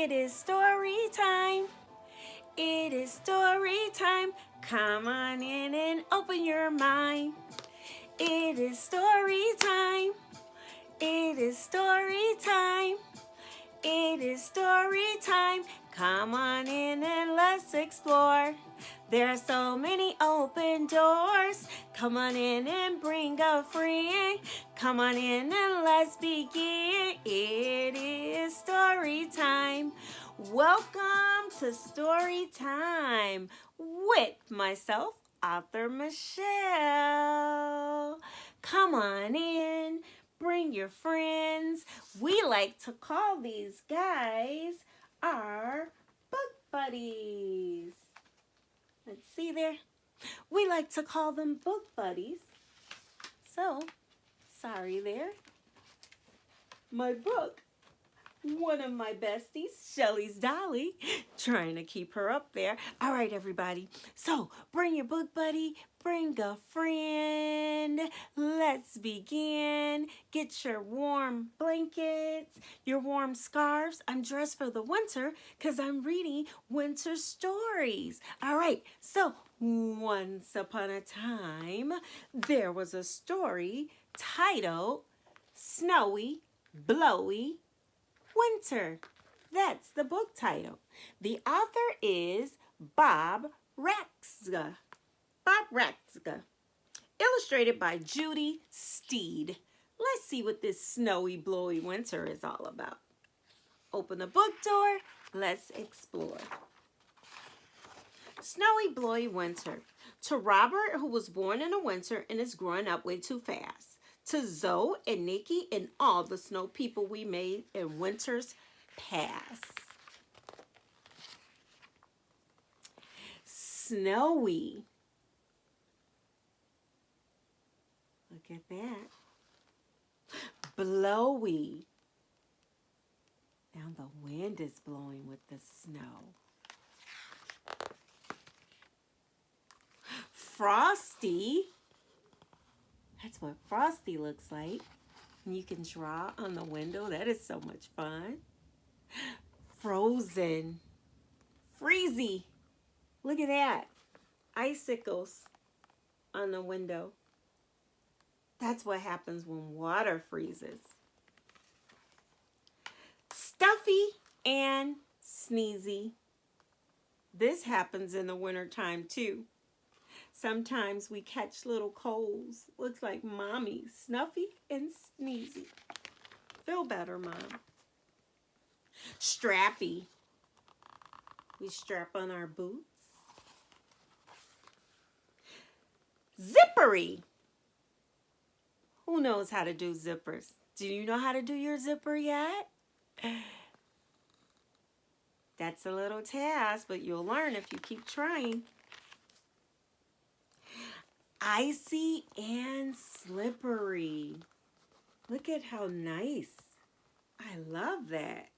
It is story time. It is story time. Come on in and open your mind. It is story time. It is story time. It is story time. Come on in and let's explore. There are so many open doors. Come on in and bring a friend. Come on in and let's begin. It is story time. Welcome to Story Time with myself, author Michelle. Come on in. Bring your friends. We like to call these guys our book buddies. Let's see there. We like to call them book buddies. So, sorry there. My book, one of my besties, Shelly's Dolly, trying to keep her up there. All right, everybody. So, bring your book buddy, bring a friend. Let's begin. Get your warm blankets, your warm scarves. I'm dressed for the winter because I'm reading winter stories. All right, so once upon a time, there was a story titled Snowy Blowy Winter. That's the book title. The author is Bob Ratzga. Illustrated by Judy Steed. Let's see what this snowy, blowy winter is all about. Open the book door. Let's explore. Snowy, blowy winter. To Robert, who was born in the winter and is growing up way too fast. To Zoe and Nikki and all the snow people we made in winters past. Snowy. Look at that. Blowy. Now the wind is blowing with the snow. Frosty. That's what Frosty looks like. And you can draw on the window. That is so much fun. Frozen. Freezy. Look at that. Icicles on the window. That's what happens when water freezes. Stuffy and sneezy. This happens in the wintertime too. Sometimes we catch little colds. Looks like mommy, snuffy and sneezy. Feel better, Mom. Strappy. We strap on our boots. Zippery. Who knows how to do zippers? Do you know how to do your zipper yet? That's a little task, but you'll learn if you keep trying. Icy and slippery. Look at how nice. I love that.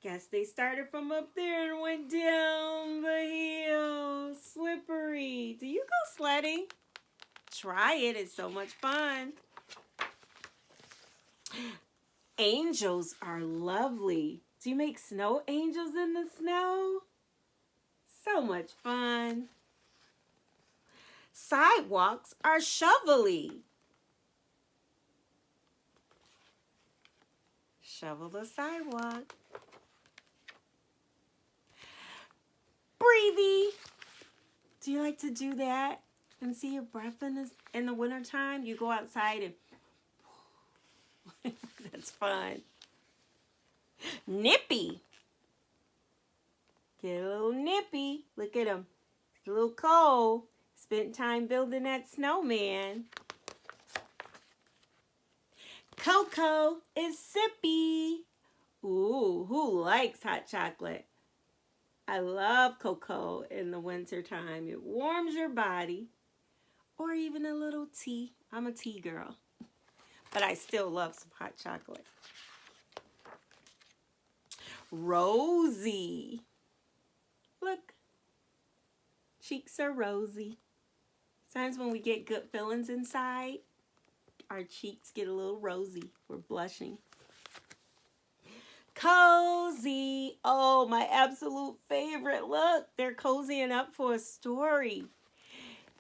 Guess they started from up there and went down the hill. Slippery. Do you go sledding? Try it. It's so much fun. Angels are lovely. Do you make snow angels in the snow? So much fun. Sidewalks are shovelly. Shovel the sidewalk. Breathy. Do you like to do that and see your breath in the wintertime? You go outside and that's fun. Nippy. Get a little nippy. Look at him. It's a little cold. Spent time building that snowman. Cocoa is sippy. Ooh, who likes hot chocolate? I love cocoa in the wintertime. It warms your body. Or even a little tea. I'm a tea girl. But I still love some hot chocolate. Rosy. Look. Cheeks are rosy. Sometimes when we get good feelings inside, our cheeks get a little rosy. We're blushing. Cozy. Oh, my absolute favorite. Look, they're cozying up for a story.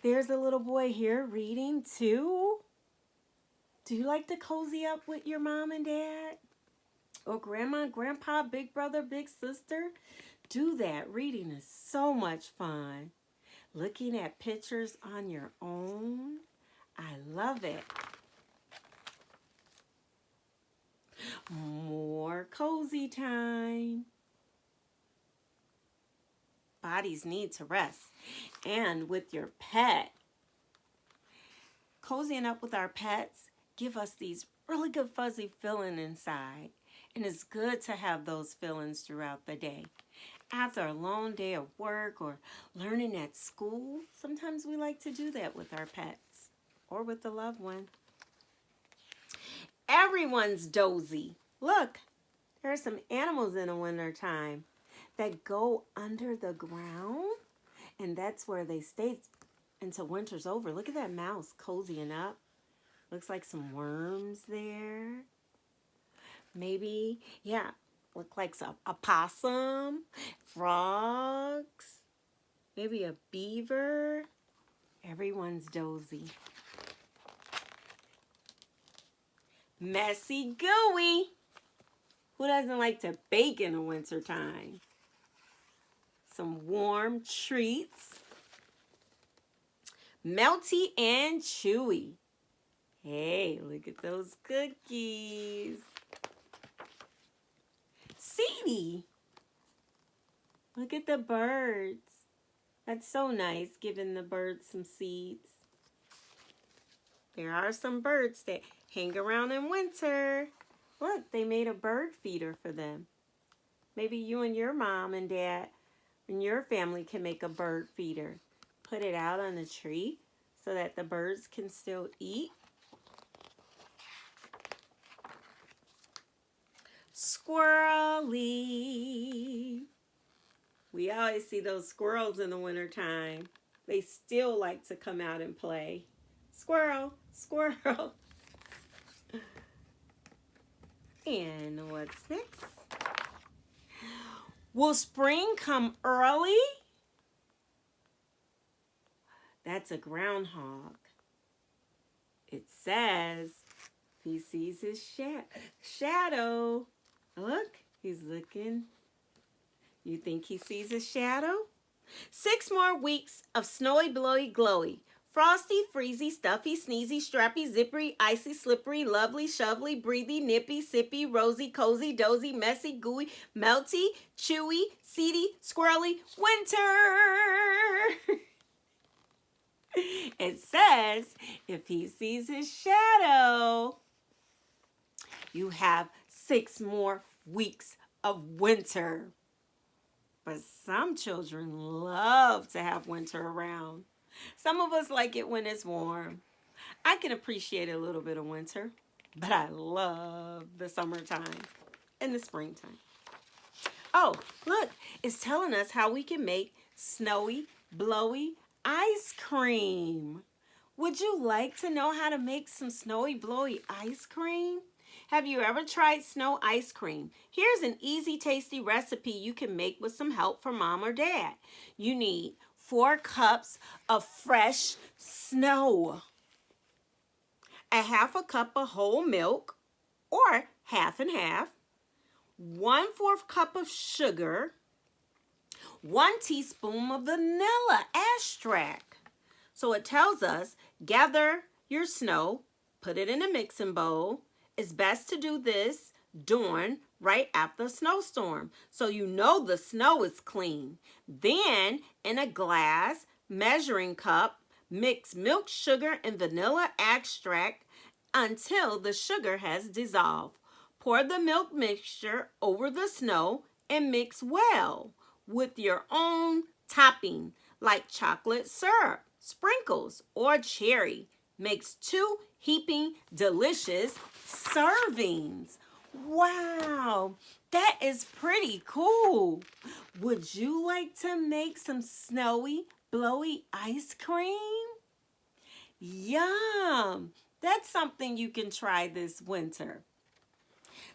There's a little boy here reading too. Do you like to cozy up with your mom and dad? Or grandma, grandpa, big brother, big sister? Do that. Reading is so much fun. Looking at pictures on your own. I love it. More cozy time. Bodies need to rest. And with your pet. Cozying up with our pets give us these really good fuzzy feelings inside. And it's good to have those feelings throughout the day. After a long day of work or learning at school, sometimes we like to do that with our pets or with a loved one. Everyone's dozy. Look, there are some animals in the wintertime that go under the ground, and that's where they stay until winter's over. Look at that mouse cozying up. Looks like some worms there. Maybe, yeah, look like a possum, frogs, maybe a beaver. Everyone's dozy. Messy gooey. Who doesn't like to bake in the wintertime? Some warm treats. Melty and chewy. Hey, look at those cookies. Seedy. Look at the birds. That's so nice, giving the birds some seeds. There are some birds that hang around in winter. Look, they made a bird feeder for them. Maybe you and your mom and dad and your family can make a bird feeder. Put it out on the tree so that the birds can still eat. Squirrely. We always see those squirrels in the wintertime. They still like to come out and play. Squirrel, squirrel. And what's next? Will spring come early? That's a groundhog. It says he sees his shadow. Look, he's looking. You think he sees his shadow? 6 more weeks of snowy, blowy, glowy. Frosty, freezy, stuffy, sneezy, strappy, zippery, icy, slippery, lovely, shovely, breathy, nippy, sippy, rosy, cozy, dozy, messy, gooey, melty, chewy, seedy, squirrely, winter. It says, if he sees his shadow, you have 6 more weeks of winter. But some children love to have winter around. Some of us like it when it's warm. I can appreciate a little bit of winter, but I love the summertime and the springtime. Oh, look, it's telling us how we can make snowy, blowy ice cream. Would you like to know how to make some snowy, blowy ice cream? Have you ever tried snow ice cream? Here's an easy, tasty recipe you can make with some help from mom or dad. You need 4 cups of fresh snow, a half a cup of whole milk, or half and half, 1/4 cup of sugar, 1 teaspoon of vanilla extract. So it tells us, gather your snow, put it in a mixing bowl. It's best to do this during right after a snowstorm, so you know the snow is clean. Then, in a glass measuring cup, mix milk, sugar, and vanilla extract until the sugar has dissolved. Pour the milk mixture over the snow and mix well with your own topping, like chocolate syrup, sprinkles, or cherry. Makes 2 heaping delicious servings. Wow, that is pretty cool. Would you like to make some snowy, blowy ice cream? Yum! That's something you can try this winter.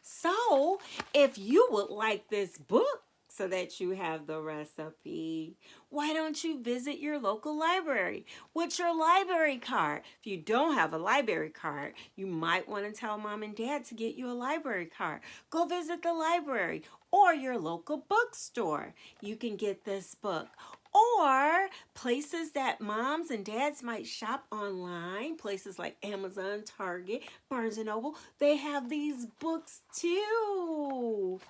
So, if you would like this book so that you have the recipe, why don't you visit your local library with your library card? If you don't have a library card, you might want to tell mom and dad to get you a library card. Go visit the library or your local bookstore. You can get this book. Or places that moms and dads might shop online, places like Amazon, Target, Barnes & Noble, they have these books too.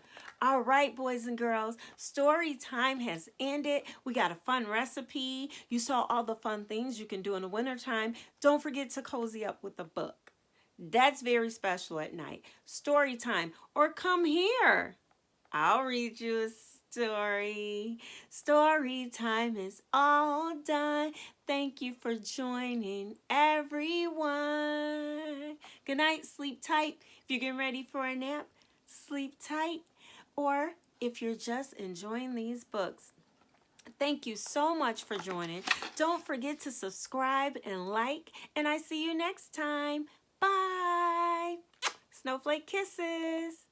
All right, boys and girls, story time has ended. We got a fun recipe. You saw all the fun things you can do in the wintertime. Don't forget to cozy up with a book. That's very special at night. Story time, or come here. I'll read you a story. Story time is all done. Thank you for joining, everyone. Good night. Sleep tight. If you're getting ready for a nap, sleep tight. Or if you're just enjoying these books, thank you so much for joining. Don't forget to subscribe and like, and I see you next time. Bye. Snowflake kisses.